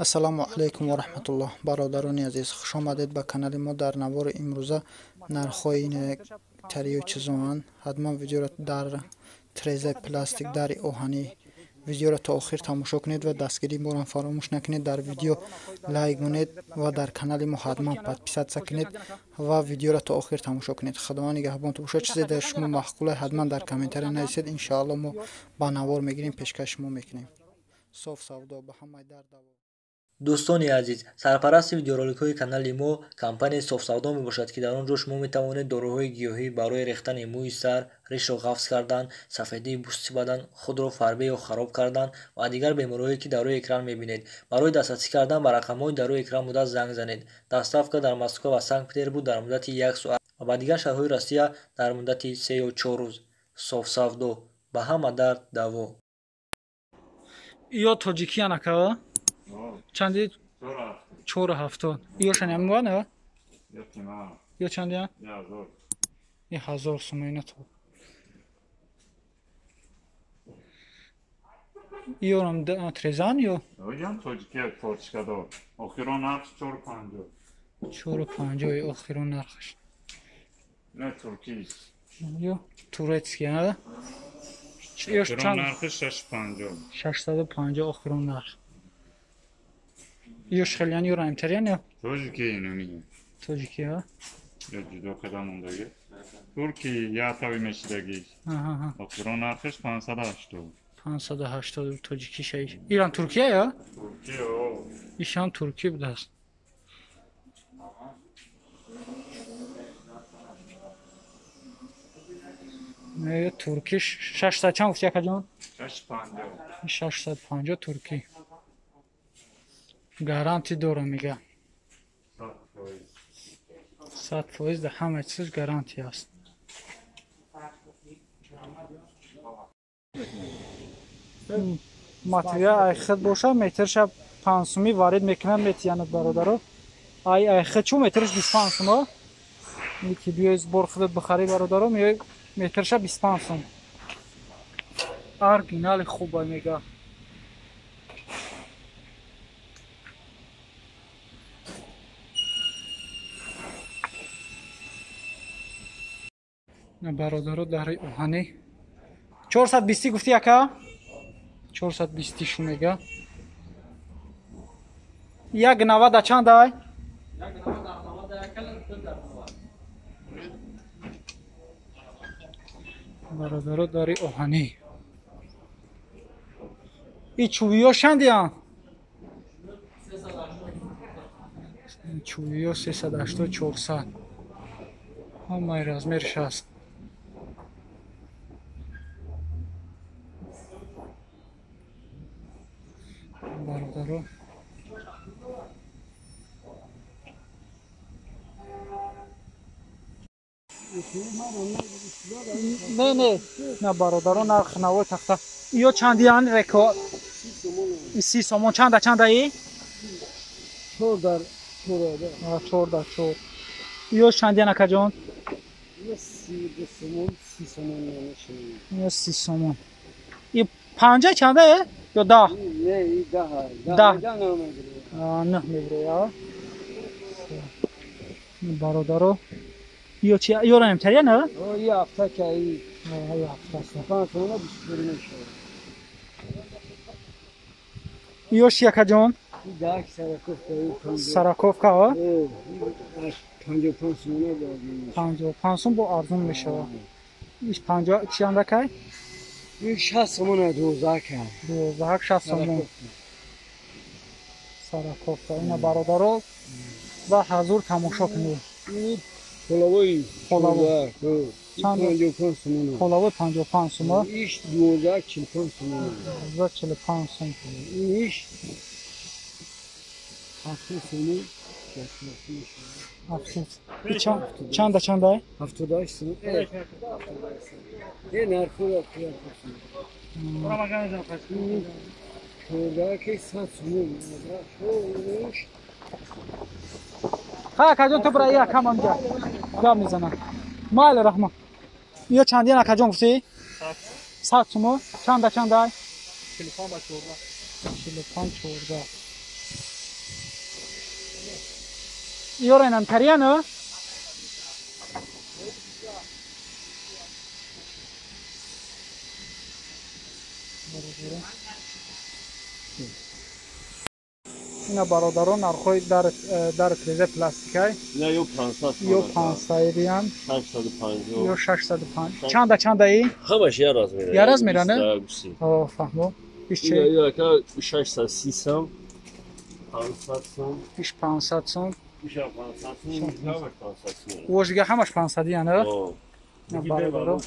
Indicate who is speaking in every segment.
Speaker 1: Ассалому алайкум ва раҳматуллоҳ. Бародарони азиз, хуш омадед ба канали мо. Дар навори имрӯза нархҳои тарию чизоан. Ҳатман видеоро дар трезе пластик дари оҳанӣ видеоро то охир тамошо кунед ва дастгирии моро фаромӯш накунед. Дар видео лайк кунед ва дар канали мо ҳатман подписатсия кунед ва видеоро то охир тамошо кунед. Худованд нигаҳбонтон бошад. Чизе дар шумо махқуле ҳатман дар комментария нависед. Иншоалло мо ба навор мегирем, пешкаш шумо мекунем. Соф савдо ба ҳамаи дардаво.
Speaker 2: دوستان عزیز، سرپرست ویدیورولیک‌های کانال ما کمپانی صاف سودا میباشد که در آنجا شما میتوانید داروهای گیاهی برای ریختن موی سر، ریش را قفز کردن، سفیدی پوست بدن، خود را فربه یا خراب کردن و دیگر بیماری‌هایی که در روی اکران میبینید. برای دسترسی کردن به رقم‌های در روی اکران مدت زنگ زنید. دستافکا در مسکو و سنت پترزبورگ در مدت 1 ساعت و به دیگر شهرهای روسیه در مدت 3 یا 4 روز. صاف سودا به همه درد دوا.
Speaker 1: یا تاجیکی انکا چندی 470 یا شنیم نه یا چندی یا 1000 سوم تو یورم تریزان یا
Speaker 3: Hocam Türkiye Portekiz'de okiron artı
Speaker 1: 450 okiron narxش
Speaker 3: ne Türkiye
Speaker 1: یا تورецکی نه یا
Speaker 3: okiron artı
Speaker 1: 650 okiron narx یا خیلیان یا رایمتریان یا
Speaker 3: Türkiye inanıyor
Speaker 1: تاجیکی ها
Speaker 3: ya judo kadamındaki Türkiye ya tabii meşideki okiron artı 580
Speaker 1: 580 تاجیکی شای ایران ترکیه یا
Speaker 3: Türkiye o
Speaker 1: ایشان ترکیه بوده است نه ترکی 600 چند گفتی اکا جان 650 ترکی گارانتی داره میگه 100% ده همه چیز گارانتی است материал айхид боша метрша 500 варид мекунам метиянад бародаро ай айхид чу метрш 25 сум ки биёй бор худат бихари бародаро метрша 25 сум оригинали хуба мега бародаро дари оҳанӣ 420 гуфти ака 420 шумега як 90 да чанд ай бародаро дари оҳанӣ и чувиё шандиан чувиё 380 400 ҳамаи размерш аст бародаро не бародаро нарх навои тахта ё чандиан рекорд 30 сомон чанда чандаи 4 дар 4 ё чандиан акаҷон 30 сомон и 5 чанда ё 10 не мебре бародаро ё чи ё рамтария не ё афта кай ё афта 5 сомон ё шиякаҷон сараковка 55 сом бо арзон мешава 50 чанда кай 60 сомон 60 сомон сараковка ина бародаро ва ҳазур тамошо кунед холавои 55 сом иш 1245 сом 1245 сом иш 70 чанда чанда 70 сом е нархо ها کجا تو برای کم آنجا جا میزنم مال رحمه یا چندی نکجان گفتی 100 سومو چند چند 45 14 Yoran Tariano. اینا برادران نرخ‌های در تریزه پلاستیکی
Speaker 4: نه یو 500
Speaker 1: یا 500 دیان
Speaker 4: 650
Speaker 1: یا 605 چند ای
Speaker 4: همش یه راز میره
Speaker 1: یه راز میره نه فهمو ایش چه
Speaker 4: یا که 600 300 500 سوم
Speaker 1: ایش 500 سوم
Speaker 4: ایش 500 سوم همش 500 سوم
Speaker 1: وش دیگه همش 500 دیان نه
Speaker 4: نه
Speaker 1: برادران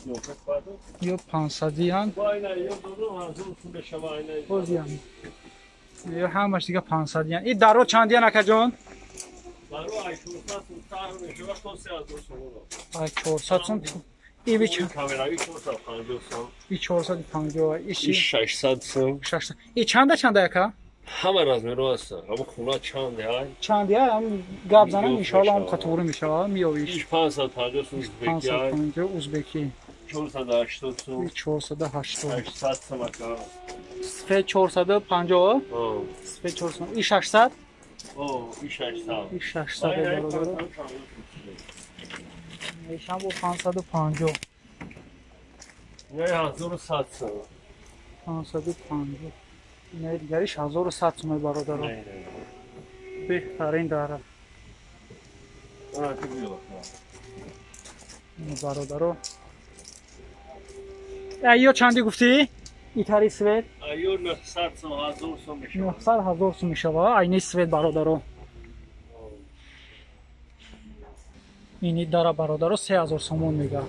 Speaker 1: یا 500 دیان
Speaker 4: با اینا یا دو هزار سوم به شما اینا
Speaker 1: بازیان یا همش دیگه 500 دیان این درو چند دیان اکا جان
Speaker 4: برو 800 سوم تاهم میشه وقت 3000 سوم
Speaker 1: 400 سوم ای بیچ
Speaker 4: کامرایی 450 سوم
Speaker 1: ای 450
Speaker 4: ایش 600 سوم
Speaker 1: 600 ای چند اکا
Speaker 4: همه راز میره است اما خونه چنده های
Speaker 1: چند هم گاب زنم ان شاء الله هم خطوره میشه میویش
Speaker 4: ایش 550 سوم ازبکی های
Speaker 1: 550 ازبکی
Speaker 4: 480 سوم
Speaker 1: 480
Speaker 4: 800 سوم اکا
Speaker 1: سفید 450 سفید 400 ای 600
Speaker 4: ای 600
Speaker 1: ای 600 برادر ایشان با 550
Speaker 4: نه 1100 سوم
Speaker 1: 550 نه دیگریش 1100 سوم برادر بهترین داره برادر ایو چندی گفتی؟ ایتاری سوید؟
Speaker 4: ایو 900 سوم 1000 سوم میشه
Speaker 1: 900 1000 سوم میشه اینی سوید برادر اینی داره برادر 3000 سومون میگه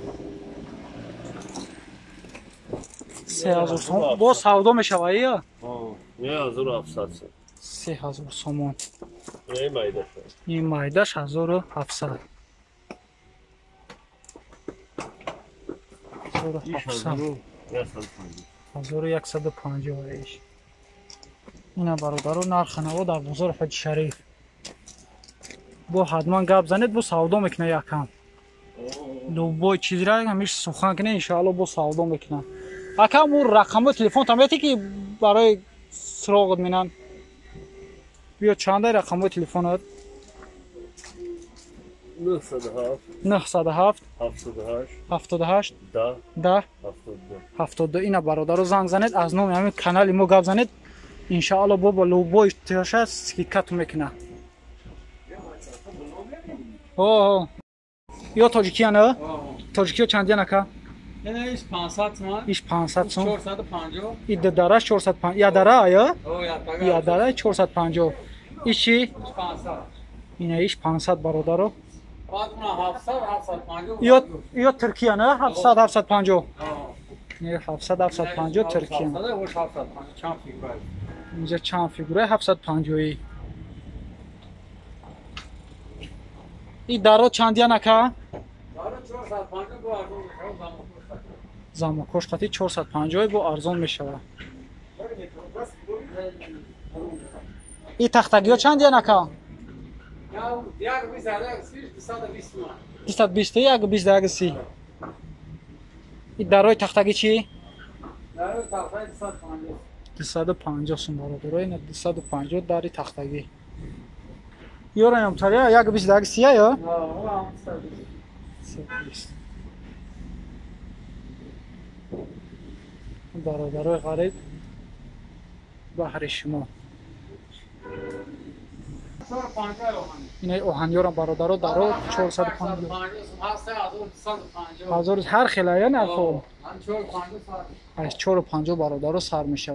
Speaker 1: 3000 سوم با سودا میشه یا؟
Speaker 4: نه 1700 سوم
Speaker 1: 3000 سومون
Speaker 4: نه مایده
Speaker 1: این مایدش 1700 1150 ایش اینا برادر نرخ نوا در بازار حج شریف با حتما گپ زنید با سودا میکنه یکم لو چیزی را همیش سخن کنه ان شاء الله با سودا میکنه اکم اون رقم تلفن تمیتی که برای سراغت مینن بیا چند رقم تلفنت 907 78 10 72 اینا برادر زنگ زنید از نام همین کانال ما گپ زنید ان شاء الله با لوبو اشتراک سکیکت میکنه یا تاجیکی نه تاجیکی چندی نکا
Speaker 5: ایش 500 تومان
Speaker 1: ایش 500 سوم
Speaker 5: 450
Speaker 1: این درش 450 یا دره یا
Speaker 5: یا
Speaker 1: دره 450 ایشی
Speaker 5: 500
Speaker 1: اینا ایش 500 برادر
Speaker 5: بعد اون 700 750
Speaker 1: یا ترکیه نه 700 750 نه 700 750 ترکیه
Speaker 5: 700 و 750 چند فیگور
Speaker 1: اینجا چند فیگوره 750 این درو چندی نکا
Speaker 5: داره 450 با ارزون
Speaker 1: زمانکش قطعی 450 با ارزان میشه این تختگی ها چندی نکا
Speaker 5: یا دیگر 220 تومان
Speaker 1: 220 یا 20 دیگه 30 این دروی تختگی چی؟
Speaker 5: داره تقریبا 250
Speaker 1: 250 سوم برادر این 250 داری تختگی یورم تریا یک 20 دیگه 30 یا
Speaker 5: اون هم
Speaker 1: 120 برادر غریب بحر شما
Speaker 5: 450
Speaker 1: این اوهانیار برادر درو 450 هزار هر خلایه نه خب از 450 برادر سر میشه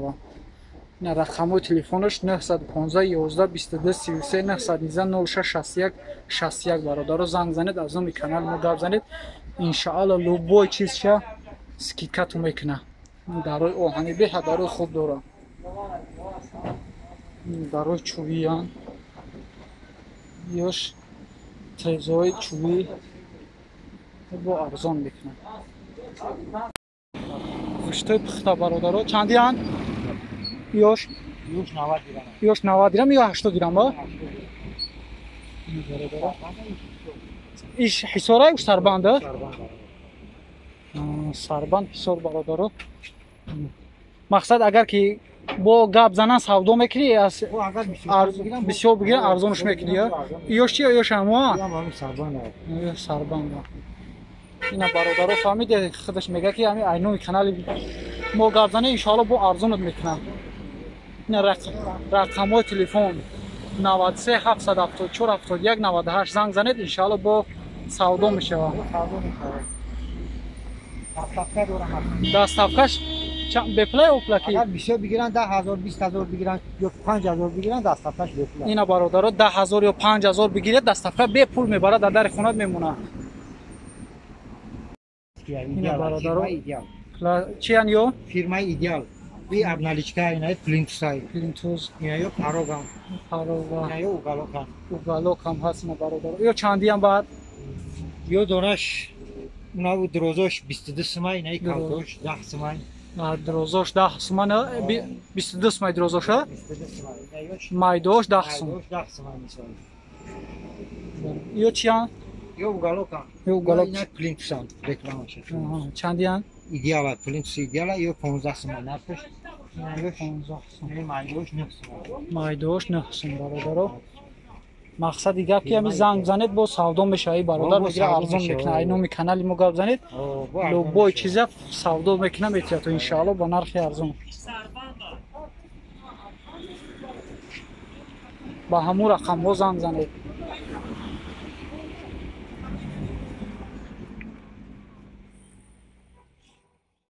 Speaker 1: نه رقم تلفنش 915 11 22 33 919 06 61 61 برادر زنگ زنید از اون کانال ما گپ زنید ان شاء الله لوبو چیز شه سکیکت میکنه دروی اوهانی به دروی خوب داره دروی چوبیان یوش تریزوی چوبی با ارزان میکنه گوشت پخته برادر چندی هن؟ یوش 90 گرم یا 80 گرم با؟ ایش حساره یا سربنده؟ سربند حسار برادر مقصد اگر که бо гап занан савдо мекунӣ
Speaker 6: او اگر 24 بگیرم
Speaker 1: бисёр бигиран арзонаш мекунӣ ёш чи ёш ҳамо
Speaker 6: همون سربانه
Speaker 1: сарбанда ина бародаро фаҳмиде худаш мега ки ҳами айноми канали мо гап занем иншоалло бо арзонат мекунам ина рақамҳои телефон 93 774 71 98 занг занед иншоалло бо савдо мешавад
Speaker 6: دستافکه دارم
Speaker 1: даставкаш беплай оплаки
Speaker 6: اگر بسیار بگیرن 10,000 20,000 بگیرن یا 5,000 بگیرن دستافکش بپلا
Speaker 1: ина бародаро 10,000 ё 5,000 бигиред даставка бепул мебарад дар дари хонат мемонад ина бародаро чиян ё
Speaker 6: фирмаи идеал и обналичка ина плинтусай
Speaker 1: плинтуз
Speaker 6: ина ё парогам
Speaker 1: парова
Speaker 6: ина ё угалокам
Speaker 1: угалок ҳам ҳаст ина бародаро ё чандиам баъд
Speaker 6: ё донаш уна дрозош 22 сумай ина калдош 10 сумай
Speaker 1: дрозош 10 суман 22 сумай дрозоша
Speaker 6: 22 сумай ина ё
Speaker 1: майдош 10 сум
Speaker 6: 10 сумай мисол
Speaker 1: ё чиян
Speaker 6: ё угалокам
Speaker 1: ё угалок
Speaker 6: ина плинтусам рекламаш
Speaker 1: чандиан
Speaker 6: идеал плинтус идеал ё 15 сумай нархш ина ё
Speaker 1: 15 сум
Speaker 6: ина майдош 9 сумай
Speaker 1: майдош 9 сум бародаро мақсади гап ки ҳами занг занед бо савдо мешавӣ бародар мегира арзон мекуна айноми канали мо гап занед любой чиза савдо мекуна метиҳад то иншоалло ба нархи арзон ба ҳамун рақамҳо занг занед